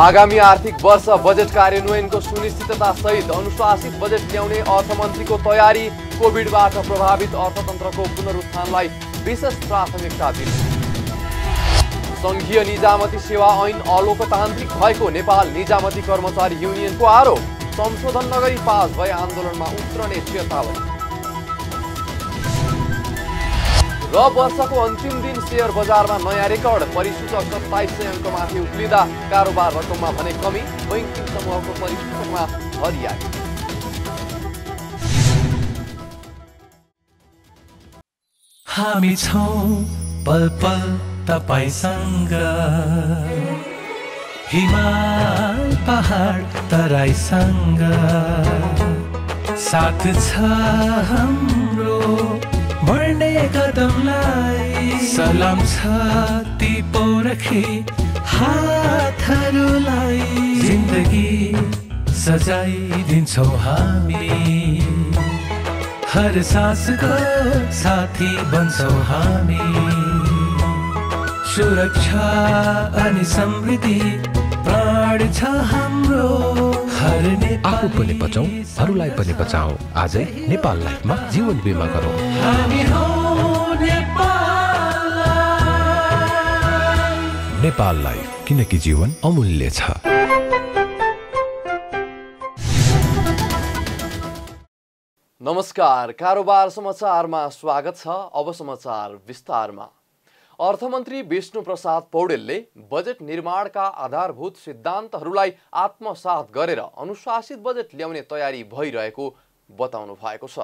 आगामी आर्थिक वर्ष बजेट कार्यान्वयनको सुनिश्चितता सहित अनुशासित बजेट ल्याउने अर्थमन्त्रीको तयारी। कोभिडबाट प्रभावित अर्थतन्त्रको पुनरुत्थानलाई विशेष प्राथमिकता दिनु। संघीय निजामती सेवा ऐन अलोकतान्त्रिक भएको नेपाल निजामती कर्मचारी युनियनको आरोप। संशोधन नगरी पास भए आन्दोलनमा उत्रने चेतावनी। र वर्षको अन्तिम दिन शेयर बजारमा नयाँ रेकर्ड। परिसूचक 2700 अङ्कमाथि उक्लिँदा कारोबार रकममा भने कमी। बैंकिङ समूहको परिसूचकमा हरियाली। हामी छौं पल पल तपाईसँग, हिमाल पहाड तराईसँग, साथ छ हाम्रो बढ्ने कदमलाई। सलाम छ ती पोरखी हातहरूलाई, जिन्दगी सजाइदिन्छौँ हामी, हर सासको साथी बन्छौँ हामी। सुरक्षा अनि समृद्धि प्राण छ हाम्रो, हर आफू पनि बचौं, अरूलाई पनि बचाऊ। आजै नेपाल लाइफमा जीवन बिमा गरौँ। हामी हौ नेपाल लाइफ, किनकि जीवन अमूल्य छ। नमस्कार, कारोबार समाचारमा स्वागत छ। अब समाचार विस्तारमा। अर्थमन्त्री विष्णु प्रसाद पौडेलले बजेट निर्माणका आधारभूत सिद्धान्तहरूलाई आत्मसात गरेर अनुशासित बजेट ल्याउने तयारी भइरहेको बताउनु भएको छ।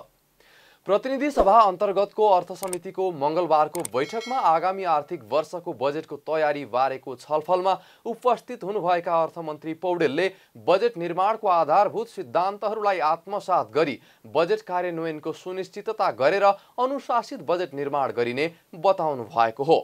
प्रतिनिधि सभा अन्तर्गतको अर्थ समितिको मंगलबारको बैठकमा आगामी आर्थिक वर्षको बजेटको तयारी बारेको छलफलमा उपस्थित हुनुभएका अर्थमन्त्री पौडेलले बजेट निर्माणको आधारभूत सिद्धान्तहरूलाई आत्मसात गरी बजेट कार्यान्वयनको सुनिश्चितता गरेर अनुशासित बजेट निर्माण गरिने बताउनु भएको हो।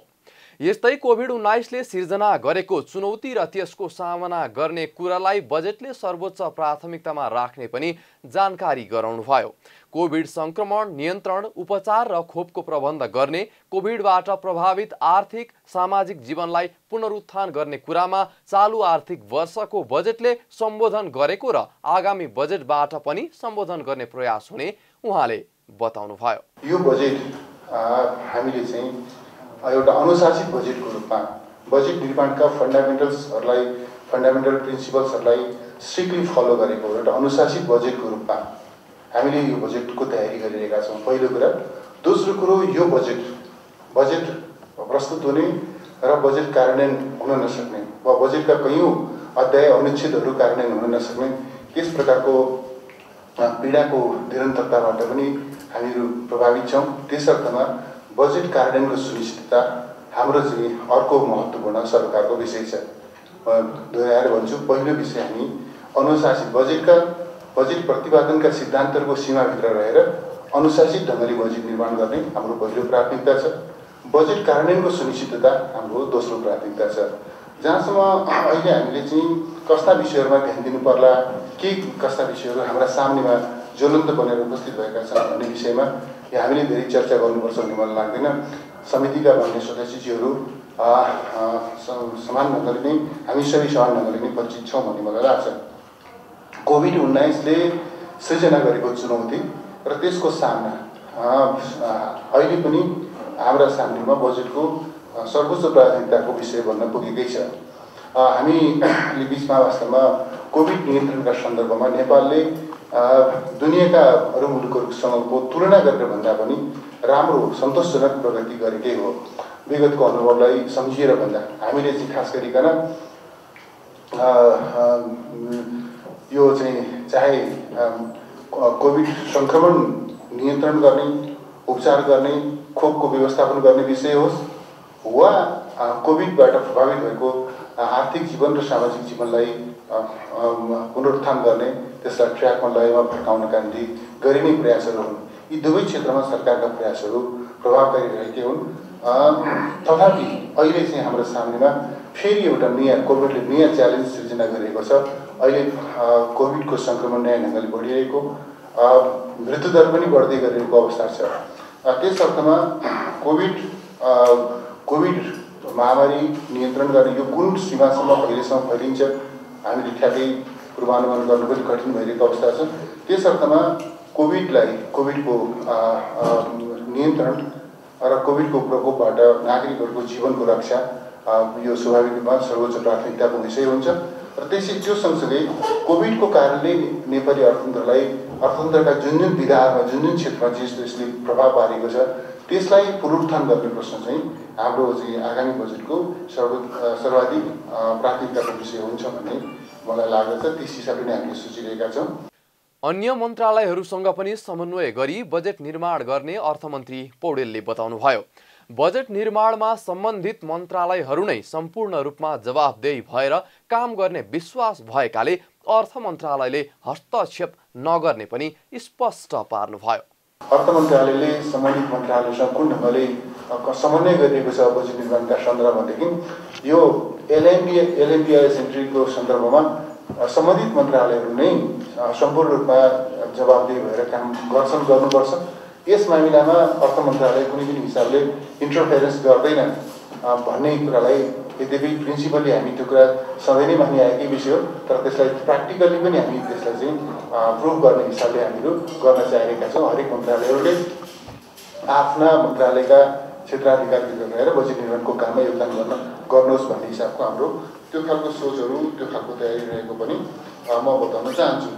यस्तै कोभिड-19ले सिर्जना गरेको चुनौती र त्यसको सामना गर्ने कुरालाई बजेटले सर्वोच्च प्राथमिकतामा राख्ने पनि जानकारी गराउनुभयो। कोभिड संक्रमण नियन्त्रण, उपचार र खोपको प्रबन्ध गर्ने, कोभिडबाट प्रभावित आर्थिक सामाजिक जीवनलाई पुनरुत्थान गर्ने कुरामा चालु आर्थिक वर्षको बजेटले सम्बोधन गरेको र आगामी बजेटबाट पनि सम्बोधन गर्ने प्रयास हुने उहाँले बताउनुभयो। यो बजेट हामीले चाहिँ एउटा अनुशासित बजेटको रूपमा बजेट निर्माणका फन्डामेन्टल प्रिन्सिपल्सहरूलाई स्ट्रिक्टली फलो गरेको एउटा अनुशासित बजेटको रूपमा हामीले यो बजेटको तयारी गरिरहेका छौँ। पहिलो कुरा। दोस्रो कुरो, यो बजेट प्रस्तुत हुने र बजेट कार्यान्वयन हुन नसक्ने वा बजेटका कयौँ अध्याय अनुच्छेदहरू कार्यान्वयन हुन नसक्ने यस प्रकारको पीडाको निरन्तरताबाट पनि हामीहरू प्रभावित छौँ। त्यस अर्थमा बजेट कार्यान्वयनको सुनिश्चितता हाम्रो चाहिँ अर्को महत्त्वपूर्ण सरकारको विषय छ। दोहोऱ्याएर भन्छु, पहिलो विषय हामी अनुशासित बजेट प्रतिपादनका सिद्धान्तहरूको सीमाभित्र रहेर अनुशासित ढङ्गले बजेट निर्माण गर्ने हाम्रो पहिलो प्राथमिकता छ। बजेट कार्यान्वयनको सुनिश्चितता हाम्रो दोस्रो प्राथमिकता छ। जहाँसम्म अहिले हामीले चाहिँ कस्ता विषयहरूमा ध्यान दिनु पर्ला, के कस्ता विषयहरू हाम्रा सामनेमा ज्वलन्त बनेर उपस्थित भएका छन् भन्ने विषयमा हामीले धेरै चर्चा गर्नुपर्छ भन्ने मलाई लाग्दैन। समितिका अन्य सदस्यज्यूहरू समान ढङ्गले नै हामी सबै समान ढङ्गले नै परिचित छौँ भन्ने मलाई लाग्छ। कोभिड-19ले सृजना गरेको चुनौती र त्यसको सामना अहिले पनि हाम्रा सामनेमा बजेटको सर्वोच्च प्राथमिकताको विषय बन्न पुगेकै छ। हामी बिचमा वास्तवमा कोभिड नियन्त्रणका सन्दर्भमा नेपालले दुनियाँका अरू मुलुकहरूसँगको तुलना गरेर भन्दा पनि राम्रो सन्तोषजनक प्रगति गरेकै हो। विगतको अनुभवलाई सम्झिएर भन्दा हामीले चाहिँ खास गरिकन यो चाहिँ चाहे कोभिड संक्रमण नियन्त्रण गर्ने, उपचार गर्ने, खोपको व्यवस्थापन गर्ने विषय होस् वा कोभिडबाट प्रभावित भएको आर्थिक जीवन र सामाजिक जीवनलाई पुनरुत्थान गर्ने, त्यसलाई ट्र्याकमा लयमा फर्काउनका निम्ति गरिने प्रयासहरू हुन्। यी दुवै क्षेत्रमा सरकारका प्रयासहरू प्रभावकारी रहेकै हुन्। तथापि अहिले चाहिँ हाम्रो सामनेमा फेरि एउटा नयाँ कोभिडले नयाँ च्यालेन्ज सृजना गरेको छ। अहिले कोभिडको संक्रमण नयाँ ढङ्गले बढिरहेको, मृत्युदर पनि बढ्दै गरेको अवस्था छ। त्यस अर्थमा कोभिड महामारी नियन्त्रण गर्ने यो कुन सीमासम्म अहिलेसम्म फैलिन्छ हामीले ठ्याक्कै पूर्वानुमान गर्नु पनि कठिन भइरहेको अवस्था छ। त्यस अर्थमा कोभिडको नियन्त्रण र कोभिडको प्रकोपबाट नागरिकहरूको जीवनको रक्षा यो स्वाभाविक रूपमा सर्वोच्च प्राथमिकताको विषय हुन्छ र त्यो सँगसँगै कोभिडको कारणले नेपाली अर्थतन्त्रका जुन विधामा जुन क्षेत्रमा यसले प्रभाव पारेको छ त्यसलाई पुनरुत्थान गर्ने प्रश्न चाहिँ हाम्रो चाहिँ आगामी बजेटको सर्वाधिक प्राथमिकताको विषय हुन्छ भन्ने मलाई लाग्दछ। त्यस हिसाबले नै हामीले सोचिरहेका छौँ। अन्य मन्त्रालयहरूसँग पनि समन्वय गरी बजेट निर्माण गर्ने अर्थमन्त्री पौडेलले बताउनुभयो। बजेट निर्माणमा सम्बन्धित मन्त्रालयहरू नै सम्पूर्ण रूपमा जवाफदेही भएर काम गर्ने विश्वास भएकाले अर्थ मन्त्रालयले हस्तक्षेप नगर्ने पनि स्पष्ट पार्नुभयो। अर्थ मन्त्रालयले सम्बन्धित मन्त्रालयसँग कुन ढङ्गले समन्वय गरिएको छ बजेट निर्माणका सन्दर्भदेखि यो एलएमपिआई सेन्ट्रीको सन्दर्भमा सम्बन्धित मन्त्रालयहरू नै सम्पूर्ण रूपमा जवाफदेही भएर काम गर्नुपर्छ। यस मामिलामा अर्थ मन्त्रालय कुनै पनि हिसाबले इन्टरफेरेन्स गर्दैन भन्ने कुरालाई यद्यपि प्रिन्सिपली हामी त्यो कुरा सधैँ नै मानिआएकै विषय हो, तर त्यसलाई प्र्याक्टिकली पनि हामी त्यसलाई चाहिँ प्रुभ गर्ने हिसाबले हामीहरू गर्न चाहिरहेका छौँ। हरेक मन्त्रालयहरूले आफ्ना मन्त्रालयका क्षेत्राधिकारभित्र रहेर बजेट निर्माणको काममा योगदान गर्नुहोस् भन्ने हिसाबको हाम्रो त्यो खालको सोचहरू त्यो खालको तयारी रहेको पनि म बताउन चाहन्छु।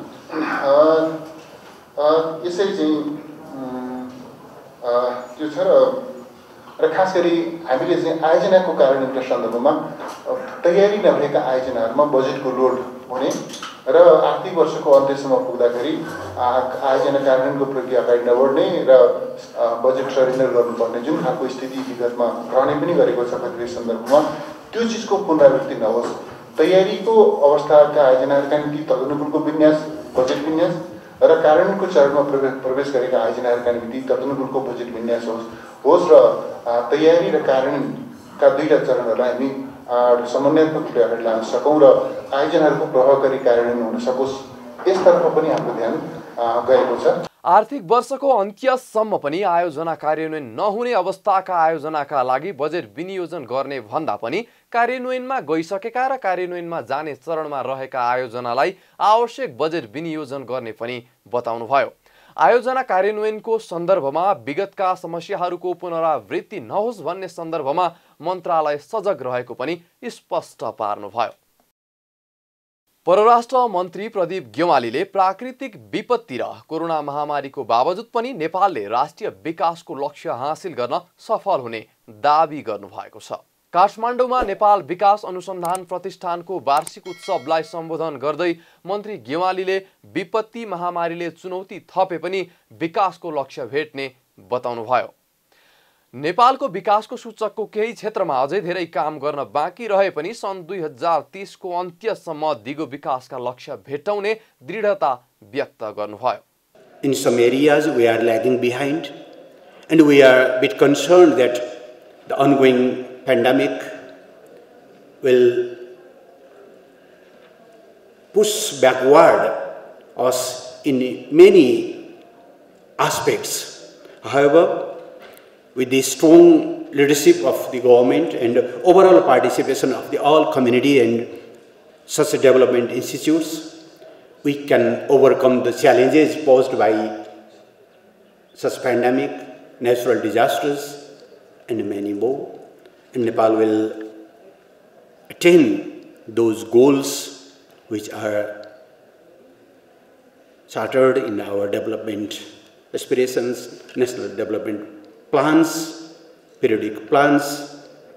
यसरी चाहिँ त्यो छ र खास गरी हामीले चाहिँ आयोजनाको कार्यान्वयनका सन्दर्भमा तयारी नभएका आयोजनाहरूमा बजेटको लोड हुने र आर्थिक वर्षको अन्त्यसम्म पुग्दाखेरि आयोजना कार्यान्वयनको प्रक्रिया अगाडि नबढ्ने र बजेट सरेन्डर गर्नुपर्ने जुन खालको स्थिति विगतमा रहने पनि गरेको छ कतिपय सन्दर्भमा त्यो चिजको पुनरावृत्ति नहोस्। तयारीको अवस्थाका आयोजनाहरूका निम्ति तदनुकूलको विन्यास बजेट विन्यास र कार्यान्वयनको चरणमा प्रवेश गरेका आयोजनाहरूका निम्ति तदनुकूलको बजेट विन्यास होस् र तयारी र कार्यान्वयनका दुईटा चरणहरूलाई हामी समन्वयात्मक रूपले अगाडि लान सकौँ र आयोजनाहरूको प्रभावकारी कार्यान्वयन हुन सकोस् यसतर्फ पनि हाम्रो ध्यान गएको छ। आर्थिक वर्षको अन्त्यसम्म पनि आयोजना कार्यान्वयन नहुने अवस्थाका आयोजनाका लागि बजेट विनियोजन गर्ने भन्दा पनि कार्यान्वयनमा गइसकेका र कार्यान्वयनमा जाने चरणमा रहेका आयोजनालाई आवश्यक बजेट विनियोजन गर्ने पनि बताउनुभयो। आयोजना कार्यान्वयनको सन्दर्भमा विगतका समस्याहरूको पुनरावृत्ति नहोस् भन्ने सन्दर्भमा मन्त्रालय सजग रहेको पनि स्पष्ट पार्नुभयो। परराष्ट्र मन्त्री प्रदीप गेवालीले प्राकृतिक विपत्ति र कोरोना महामारीको बावजुद पनि नेपालले राष्ट्रिय विकासको लक्ष्य हासिल गर्न सफल हुने दाबी गर्नुभएको छ। काठमाडौँमा नेपाल विकास अनुसन्धान प्रतिष्ठानको वार्षिक उत्सवलाई सम्बोधन गर्दै मन्त्री गेवालीले विपत्ति महामारीले चुनौती थपे पनि विकासको लक्ष्य भेट्ने बताउनुभयो। नेपालको विकासको सूचकको केही क्षेत्रमा अझै धेरै काम गर्न बाँकी रहे पनि सन् 2030 को अन्त्यसम्म दिगो विकासका लक्ष्य भेट्टाउने दृढता व्यक्त गर्नुभयो। In some areas we are lagging behind and we are a bit concerned that the ongoing pandemic will push backward us in many aspects. However, with the strong leadership of the government and overall participation of the all community and such development institutes, we can overcome the challenges posed by such pandemic, natural disasters, and many more. And Nepal will attain those goals which are chartered in our development aspirations, national development plans, periodic plans,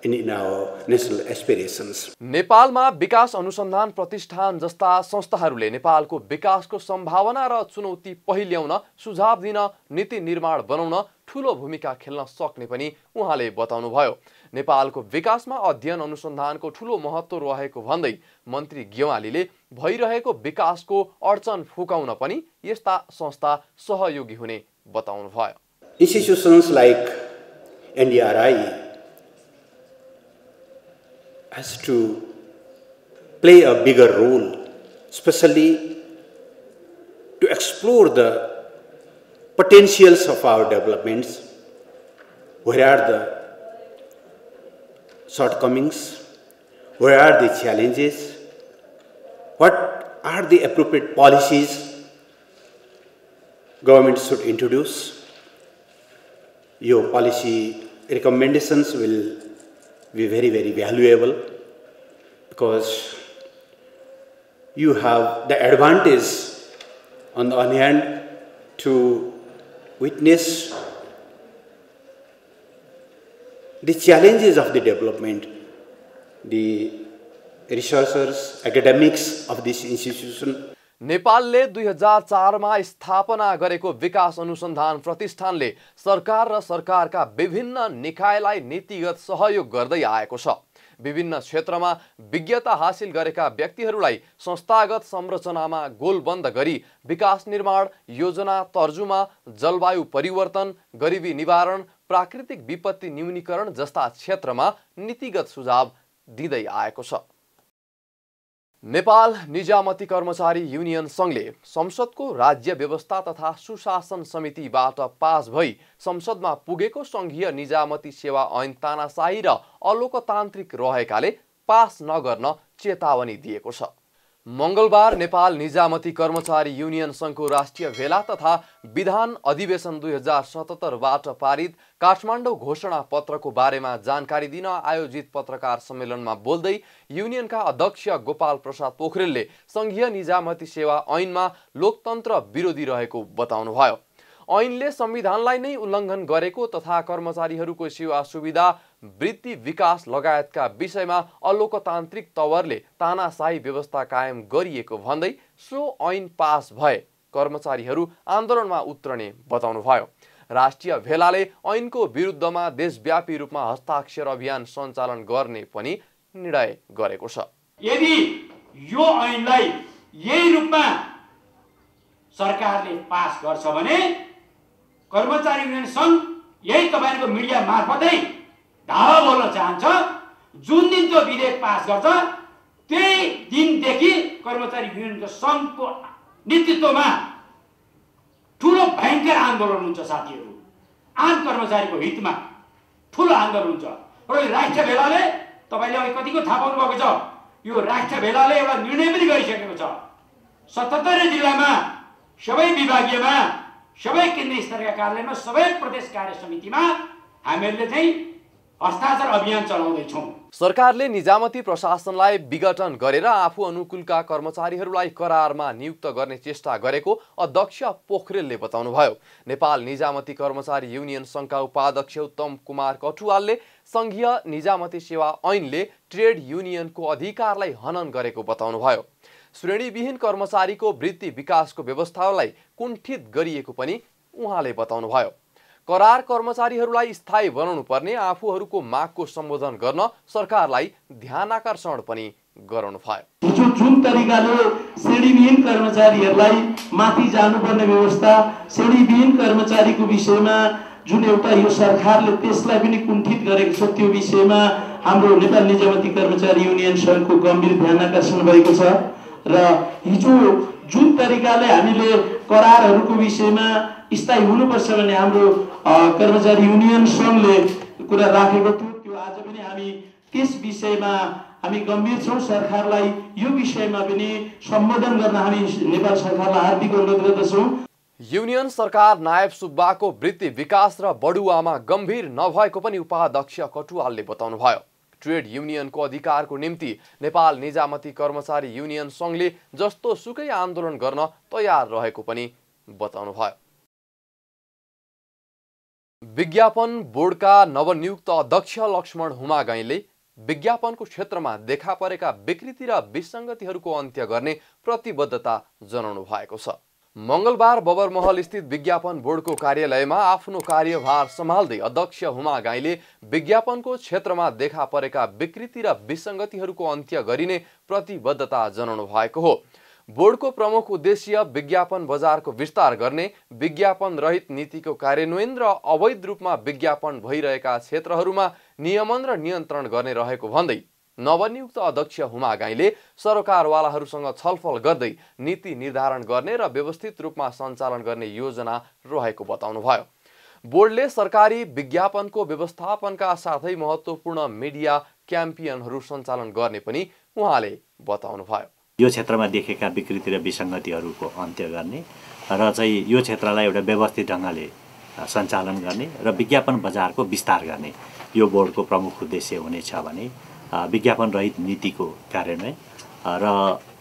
and in our national aspirations. नेपालमा विकास अनुसन्धान प्रतिष्ठान जस्ता संस्थाहरूले नेपालको विकासको सम्भावना र चुनौती पहिल्याउन सुझाव दिन नीति निर्माण बनाउन ठूलो भूमिका खेल्न सक्ने पनि उहाँले बताउनुभयो। नेपालको विकासमा अध्ययन अनुसन्धानको ठूलो महत्त्व रहेको भन्दै मन्त्री गेवालीले भइरहेको विकासको अडचन फुकाउन पनि यस्ता संस्था सहयोगी हुने बताउनुभयो। Institutions like NDRI has to play a bigger role, especially to explore the potentials of our developments. Where are the shortcomings? Where are the challenges? what are the appropriate policies government should introduce. Your policy recommendations will be very, very valuable, because you have the advantage on the one hand to witness the challenges of the development, the researchers, academics of this institution. नेपालले 2004 मा स्थापना गरेको विकास अनुसन्धान प्रतिष्ठानले सरकार र सरकारका विभिन्न निकायलाई नीतिगत सहयोग गर्दै आएको छ। विभिन्न क्षेत्रमा विज्ञता हासिल गरेका व्यक्तिहरूलाई संस्थागत संरचनामा गोलबन्द गरी विकास निर्माण, योजना तर्जुमा, जलवायु परिवर्तन, गरिबी निवारण, प्राकृतिक विपत्ति न्यूनीकरण जस्ता क्षेत्रमा नीतिगत सुझाव दिँदै आएको छ। नेपाल निजामती कर्मचारी युनियन संघले संसदको राज्य व्यवस्था तथा सुशासन समितिबाट पास भई संसदमा पुगेको संघीय निजामती सेवा ऐन तानाशाही र अलोकतान्त्रिक रहेकाले पास नगर्न चेतावनी दिएको छ। मंगलबार नेपाल निजामती कर्मचारी युनियन संघको राष्ट्रिय भेला तथा विधान अधिवेशन 2077 बाट पारित काठमाडौँ घोषणा पत्रको बारेमा जानकारी दिन आयोजित पत्रकार सम्मेलनमा बोल्दै युनियनका अध्यक्ष गोपाल प्रसाद पोखरेलले संघीय निजामती सेवा ऐनमा लोकतन्त्र विरोधी रहेको बताउनुभयो। ऐनले संविधानलाई नै उल्लङ्घन गरेको तथा कर्मचारीहरूको सेवा सुविधा, वृत्ति विकास लगायतका विषयमा अलोकतान्त्रिक तवरले तानाशाही व्यवस्था कायम गरिएको भन्दै सो ऐन पास भए कर्मचारीहरू आन्दोलनमा उत्रने बताउनुभयो। राष्ट्रिय भेलाले ऐनको विरुद्धमा देशव्यापी रूपमा हस्ताक्षर अभियान सञ्चालन गर्ने पनि निर्णय गरेको छ। यदि यो ऐनलाई यही रूपमा सरकारले पास गर्छ भने कर्मचारी युनियन संघ यही तपाईको मिडिया मार्फतै धावा बोल्न चाहन्छ, जुन दिन त्यो विधेयक पास गर्छ त्यही दिनदेखि कर्मचारी युनियनको संघको नेतृत्वमा ठूलो भयंकर आन्दोलन हुन्छ साथीहरू। आम कर्मचारीको हितमा ठूलो आन्दोलन हुन्छ। र राष्ट्रिय भेलाले तपाईले अहिले कतिको थाहा पाउनु भएको छ, यो राष्ट्रिय भेलाले एउटा निर्णय पनि गरिसकेको छ। 77 जिल्लामा सबै विभागीयमा, सबै केन्द्रीय स्तरका कार्यालयमा, सबै प्रदेश कार्य समितिमा हामीहरूले चाहिँ हस्ताक्षर अभियान चलाउँदैछौँ। सरकारले निजामती प्रशासनलाई विघटन गरेर आफू अनुकूलका कर्मचारीहरूलाई करारमा नियुक्त गर्ने चेष्टा गरेको अध्यक्ष पोखरेलले बताउनुभयो। नेपाल निजामती कर्मचारी युनियन संघका उपाध्यक्ष उत्तम कुमार कटुवालले संघीय निजामती सेवा ऐनले ट्रेड युनियनको अधिकारलाई हनन गरेको बताउनुभयो। श्रेणीविहीन कर्मचारीको वृत्ति विकासको व्यवस्थालाई कुण्ठित गरिएको पनि उहाँले बताउनुभयो। करार कर्मचारीहरूलाई स्थायी बनाउनु पर्ने आफूहरूको मागको सम्बोधन गर्न सरकारलाई ध्यानआकर्षण पनि गराउनु भयो। जुन तरिकाले श्रेणीविहीन कर्मचारीहरूलाई माथि जानुपर्ने व्यवस्था, श्रेणीविहीन कर्मचारीको विषयमा जुन एउटा यो सरकारले त्यसलाई पनि कुण्ठित गरेको छ, त्यो विषयमा हाम्रो नेपाल निजामती कर्मचारी युनियन संघको गम्भीर ध्यानआकर्षण भएको छ। र हिजो जुन तरिकाले हामीले करारहरूको विषयमा स्थायी हुनुपर्छ भने हाम्रो कर्मचारी युनियन संघले कुरा राखेको थियो, त्यो आज पनि हामी त्यस विषयमा हामी गम्भीर छौँ। सरकारलाई यो विषयमा पनि सम्बोधन गर्न हामी नेपाल सरकारलाई हार्दिक अनुरोध गर्दछौँ। युनियन सरकार नायब सुब्बाको वृत्ति विकास र बढुवामा गम्भीर नभएको पनि उपाध्यक्ष कटुवालले बताउनुभयो। ट्रेड युनियनको अधिकारको निम्ति नेपाल निजामती कर्मचारी युनियन संघले जस्तो सुकै आन्दोलन गर्न तयार रहेको पनि बताउनुभयो। विज्ञापन बोर्डका नवनियुक्त अध्यक्ष लक्ष्मण हुमागाईले विज्ञापनको क्षेत्रमा देखा परेका विकृति र विसङ्गतिहरूको अन्त्य गर्ने प्रतिबद्धता जनाउनु भएको छ। मंगलबार बबरमहल स्थित विज्ञापन बोर्डको कार्यालयमा आफ्नो कार्यभार सम्हाल्दै अध्यक्ष हुमागाईले विज्ञापनको क्षेत्रमा देखा परेका विकृति र विसङ्गतिहरूको अन्त्य गरिने प्रतिबद्धता जनाउनु भएको हो। बोर्डको प्रमुख उद्देश्य विज्ञापन बजारको विस्तार गर्ने, विज्ञापन रहित नीतिको कार्यान्वयन र अवैध रूपमा विज्ञापन भइरहेका क्षेत्रहरूमा नियमन र नियन्त्रण गर्ने रहेको भन्दै नवनियुक्त अध्यक्ष हुमागाईले सरकारवालाहरूसँग छलफल गर्दै नीति निर्धारण गर्ने र व्यवस्थित रूपमा सञ्चालन गर्ने योजना रहेको बताउनुभयो। बोर्डले सरकारी विज्ञापनको व्यवस्थापनका साथै महत्त्वपूर्ण मिडिया क्याम्पेनहरू सञ्चालन गर्ने पनि उहाँले बताउनुभयो। यो क्षेत्रमा देखेका विकृति र विसङ्गतिहरूको अन्त्य गर्ने र चाहिँ यो क्षेत्रलाई एउटा व्यवस्थित ढङ्गले सञ्चालन गर्ने र विज्ञापन बजारको विस्तार गर्ने यो बोर्डको प्रमुख उद्देश्य हुनेछ भने विज्ञापन रहित नीतिको कार्यान्वयन र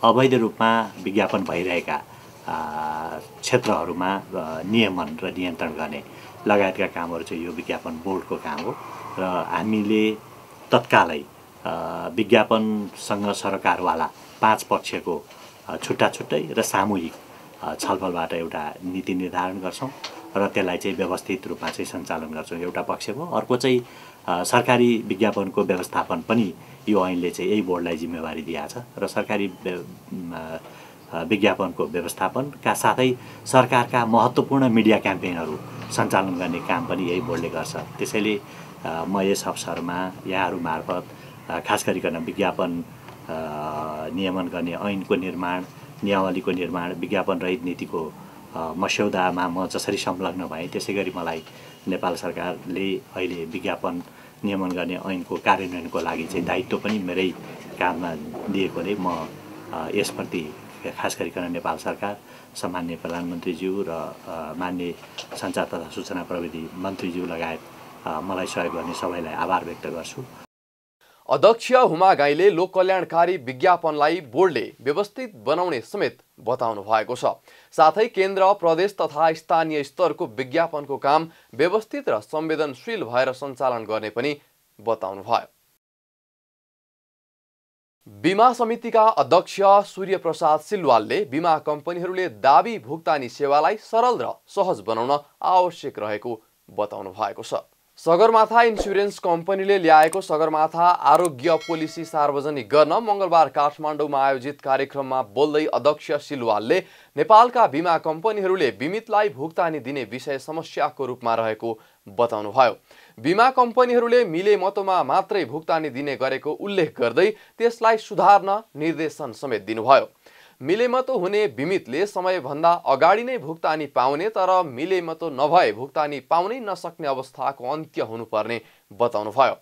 अवैध रूपमा विज्ञापन भइरहेका क्षेत्रहरूमा नियमन र नियन्त्रण गर्ने लगायतका कामहरू चाहिँ यो विज्ञापन बोर्डको काम हो र हामीले तत्कालै विज्ञापनसँग सरकारवाला 5 पक्षको छुट्टा छुट्टै र सामूहिक छलफलबाट एउटा नीति निर्धारण गर्छौँ र त्यसलाई चाहिँ व्यवस्थित रूपमा चाहिँ सञ्चालन गर्छौँ। एउटा पक्ष भयो। अर्को चाहिँ सरकारी विज्ञापनको व्यवस्थापन पनि यो ऐनले चाहिँ यही बोर्डलाई जिम्मेवारी दिएको छ र सरकारी विज्ञापनको व्यवस्थापनका साथै सरकारका महत्त्वपूर्ण मिडिया क्याम्पेनहरू सञ्चालन गर्ने काम पनि यही बोर्डले गर्छ। त्यसैले म यस अवसरमा यहाँहरू मार्फत खास गरिकन विज्ञापन नियमन गर्ने ऐनको निर्माण, नियमावलीको निर्माण, विज्ञापन रहित नीतिको मस्यौदामा म जसरी संलग्न भएँ त्यसै गरी मलाई नेपाल सरकारले अहिले विज्ञापन नियमन गर्ने ऐनको कार्यान्वयनको लागि चाहिँ दायित्व पनि मेरै काममा दिएकोले म यसप्रति खास गरिकन नेपाल सरकार, सम्माननीय प्रधानमन्त्रीज्यू र माननीय सञ्चार तथा सूचना प्रविधि मन्त्रीज्यू लगायत मलाई सहयोग गर्ने सबैलाई आभार व्यक्त गर्छु। अध्यक्ष हुमा गाईले लोक कल्याणकारी विज्ञापनलाई बोर्डले व्यवस्थित बनाउने समेत बताउनु भएको छ। साथै केन्द्र, प्रदेश तथा स्थानीय स्तरको विज्ञापनको काम व्यवस्थित र संवेदनशील भएर सञ्चालन गर्ने पनि बताउनु भयो। बीमा समितिका अध्यक्ष सूर्य प्रसाद सिलवालले बीमा कम्पनीहरूले दाबी भुक्तानी सेवालाई सरल र सहज बनाउन आवश्यक रहेको बताउनु भएको छ। सगरमाथा इन्स्योरेन्स कम्पनीले ल्याएको सगरमाथा आरोग्य पोलिसी सार्वजनिक गर्न मङ्गलबार काठमाडौँमा आयोजित कार्यक्रममा बोल्दै अध्यक्ष सिलवालले नेपालका बीमा कम्पनीहरूले बीमितलाई भुक्तानी दिने विषय समस्याको रूपमा रहेको बताउनुभयो। बीमा कम्पनीहरूले मिलेमतोमा मात्रै भुक्तानी दिने गरेको उल्लेख गर्दै त्यसलाई सुधार्न निर्देशन समेत दिनुभयो। मिलेमतो हुने बीमितले समयभन्दा अगाडि नै भुक्तानी पाउने तर मिलेमतो नभए भुक्तानी पाउनै नसक्ने अवस्थाको अन्त्य हुनुपर्ने बताउनुभयो।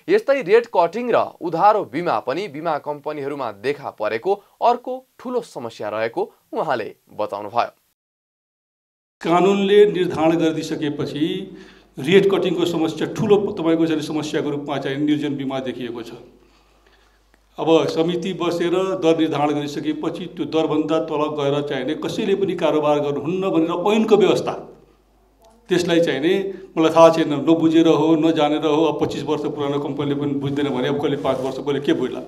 यस्तै रेट कटिङ र उधारो बीमा पनि बीमा कम्पनीहरूमा देखा परेको अर्को ठूलो समस्या रहेको उहाँले बताउनुभयो। कानुनले निर्धारण गरिदिसकेपछि रेट कटिङको समस्या ठूलो तपाईको चाहिँ समस्याको रूपमा चाहिँ निर्जन बीमा देखिएको छ। अब समिति बसेर दर निर्धारण गरिसकेपछि त्यो दरभन्दा तल गएर चाहिने कसैले पनि कारोबार गर्नुहुन्न भनेर ऐनको व्यवस्था त्यसलाई चाहिने मलाई थाहा छैन, नबुझेर हो नजानेर हो। अब 25 वर्ष पुरानो कम्पनीले पनि बुझ्दैन भने अब कहिले 5 वर्ष पहिले के बुझ्ला।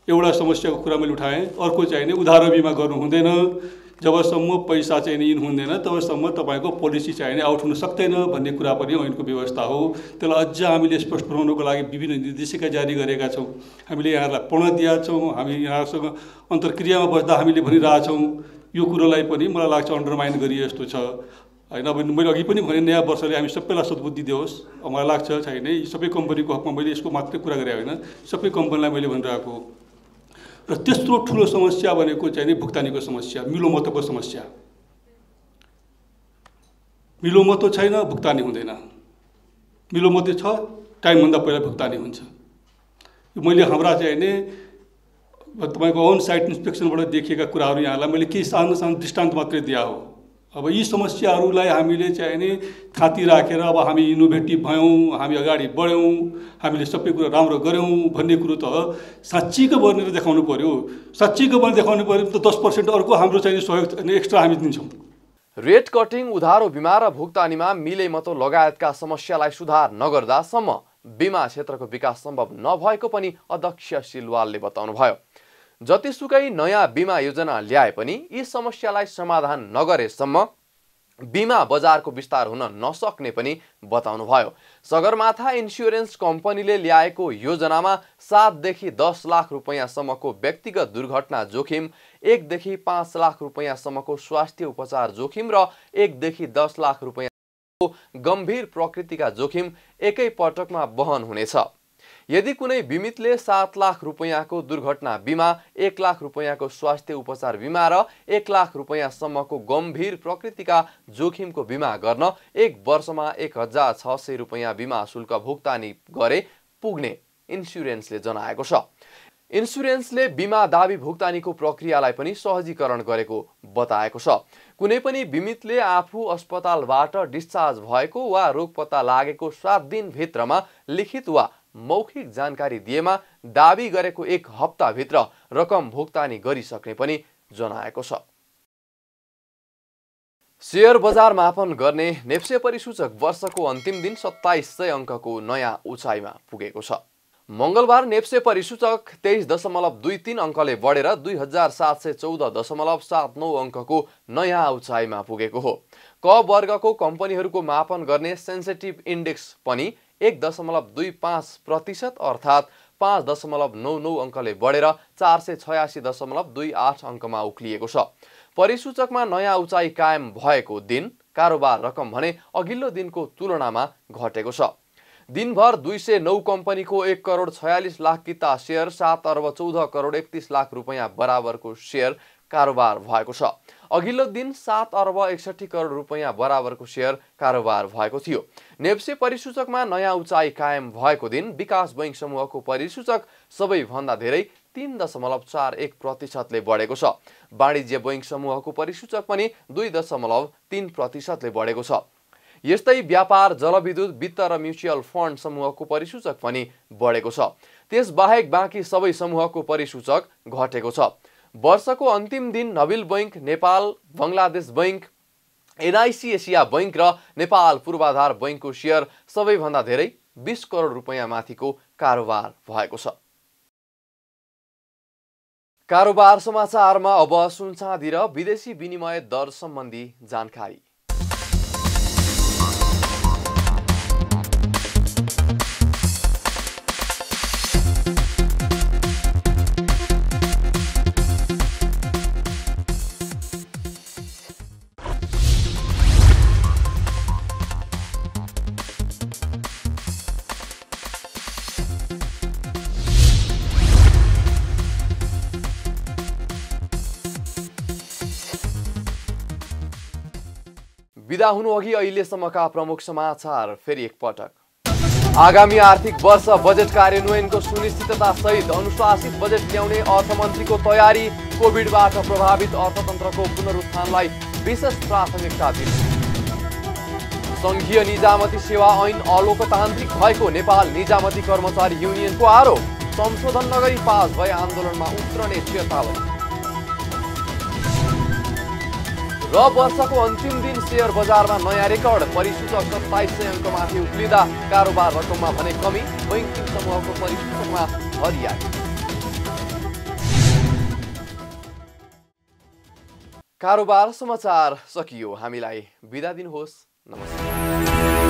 एउटा समस्याको कुरा मैले उठाएँ। अर्को चाहिने उधारो बिमा गर्नु हुँदैन। जबसम्म पैसा चाहिने इन हुँदैन तबसम्म तपाईँको पोलिसी चाहिने आउट हुन सक्दैन भन्ने कुरा पनि ऐनको व्यवस्था हो। त्यसलाई अझ हामीले स्पष्ट बनाउनको लागि विभिन्न निर्देशिका जारी गरेका छौँ। हामीले यहाँहरूलाई पढ्न दिएका छौँ। हामी यहाँसँग अन्तर्क्रियामा बस्दा हामीले भनिरहेछौँ। यो कुरोलाई पनि मलाई लाग्छ अन्डरमाइन गरिए जस्तो छ होइन। अब मैले अघि पनि भने नयाँ वर्षले हामी सबैलाई सद्बुद्धि दियोस्। मलाई लाग्छ छैन यी सबै कम्पनीको हकमा मैले यसको मात्रै कुरा गरे होइन, सबै कम्पनीलाई मैले भनिरहेको। र त्यस्तो ठुलो समस्या भनेको चाहिँ नि भुक्तानीको समस्या, मिलोमतोको समस्या। मिलोमतो छैन भुक्तानी हुँदैन, मिलोमतो छ टाइमभन्दा पहिला भुक्तानी हुन्छ। मैले हाम्रा चाहिँ नि तपाईँको अन साइट इन्स्पेक्सनबाट देखिएका कुराहरू यहाँलाई मैले केही सानो सानो दृष्टान्त मात्रै दिया हो। अब यी समस्याहरूलाई हामीले चाहिँ नि थाती राखेर अब हामी इनोभेटिभ भयौँ, हामी अगाडि बढ्यौँ, हामीले सबै कुरा राम्रो गऱ्यौँ भन्ने कुरो त साँच्चीको बनेर देखाउनु पर्यो। साँच्चीको बनेर देखाउनु पर्यो त 10% अर्को हाम्रो चाहिँ सहयोग एक्स्ट्रा हामी दिन्छौँ। रेट कटिङ, उधारो बिमा र भुक्तानीमा मिलेमतो लगायतका समस्यालाई सुधार नगर्दासम्म बिमा क्षेत्रको विकास सम्भव नभएको पनि अध्यक्ष सिलवालले बताउनुभयो। जतिसुकै नयाँ बिमा योजना ल्याए पनि यी समस्यालाई समाधान नगरेसम्म बिमा बजारको विस्तार हुन नसक्ने पनि बताउनुभयो। सगरमाथा इन्स्योरेन्स कम्पनीले ल्याएको योजनामा 7 देखि 10 लाख रुपैयाँसम्मको व्यक्तिगत दुर्घटना जोखिम, 1 देखि 5 लाख रुपैयाँसम्मको स्वास्थ्य उपचार जोखिम र 1 देखि 10 लाख रुपैयाँको गम्भीर प्रकृतिका जोखिम एकै पटकमा वहन हुनेछ। यदि कुनै बिमितले 7 लाख रुपैयाँको दुर्घटना बिमा, 1 लाख रुपैयाँको स्वास्थ्य उपचार बिमा र 1 लाख रुपैयाँसम्मको गम्भीर प्रकृतिका जोखिमको बिमा गर्न 1 वर्षमा 1600 रुपैयाँ बिमा शुल्क भुक्तानी गरे पुग्ने इन्स्योरेन्सले जनाएको छ। इन्स्योरेन्सले बिमा दाबी भुक्तानीको प्रक्रियालाई पनि सहजीकरण गरेको बताएको छ। कुनै पनि बिमितले आफू अस्पतालबाट डिस्चार्ज भएको वा रोग पत्ता लागेको 7 दिनभित्रमा लिखित वा मौखिक जानकारी दिएमा दाबी गरेको 1 हप्ताभित्र रकम भुक्तानी गरिसक्ने पनि जनाएको छ। शेयर बजार मापन गर्ने नेप्से परिसूचक वर्षको अन्तिम दिन 2700 अङ्कको नयाँ उचाइमा पुगेको छ। मंगलबार नेप्से परिसूचक 23.23 अङ्कले बढेर 2714.79 अङ्कको नयाँ उचाइमा पुगेको हो। क वर्गको कम्पनीहरूको मापन गर्ने सेन्सिटिभ इन्डेक्स पनि 1.25% अर्थात् 5.99 अङ्कले बढेर 486.28 अङ्कमा उक्लिएको छ। परिसूचकमा नयाँ उचाइ कायम भएको दिन कारोबार रकम भने अघिल्लो दिनको तुलनामा घटेको छ। दिनभर 209 कम्पनीको 1 करोड 46 लाख किता शेयर 7 अर्ब 14 करोड 31 लाख रुपैयाँ बराबरको शेयर कारोबार भएको छ। अघिल्लो दिन 7 अर्ब 61 करोड रुपैयाँ बराबरको शेयर कारोबार भएको थियो। नेप्से परिसूचकमा नयाँ उचाइ कायम भएको दिन विकास बैंक समूहको परिसूचक सबैभन्दा धेरै 3.41% ले बढेको छ। वाणिज्य बैंक समूहको परिसूचक पनि 2.3% ले बढेको छ। यस्तै व्यापार, जलविद्युत, वित्त र म्युचुअल फन्ड समूहको परिसूचक पनि बढेको छ। त्यसबाहेक बाँकी सबै समूहको परिसूचक घटेको छ। वर्षको अन्तिम दिन Nabil bank, Nepal Bangladesh bank, NIC Asia bank र नेपाल पूर्वाधार बैंकको शेयर सबैभन्दा धेरै 20 करोड रुपैयाँ माथिको कारोबार भएको छ। कारोबार समाचारमा अब सुन चाँदी र विदेशी विनिमय दर सम्बन्धी जानकारी। विदा हुनु अघि अहिलेसम्मका प्रमुख समाचार फेरि एकपटक। आगामी आर्थिक वर्ष बजेट कार्यान्वयनको सुनिश्चितता सहित अनुशासित बजेट ल्याउने अर्थमन्त्रीको तयारी। कोभिडबाट प्रभावित अर्थतन्त्रको पुनरुत्थानलाई विशेष प्राथमिकता दिनु। संघीय निजामती सेवा ऐन अलोकतान्त्रिक भएको नेपाल निजामती कर्मचारी युनियनको आरोप। संशोधन नगरी पास भए आन्दोलनमा उत्रने चेतावनी। र वर्षको अन्तिम दिन शेयर बजारमा नयाँ रेकर्ड। परिसूचक 2700 अङ्कमाथि उक्लिँदा कारोबार रकममा भने कमी। बैंकिङ समूहको परिसूचकमा हरियाली। कारोबार समाचार सकियो। हामीलाई बिदा दिनुहोस्। नमस्कार।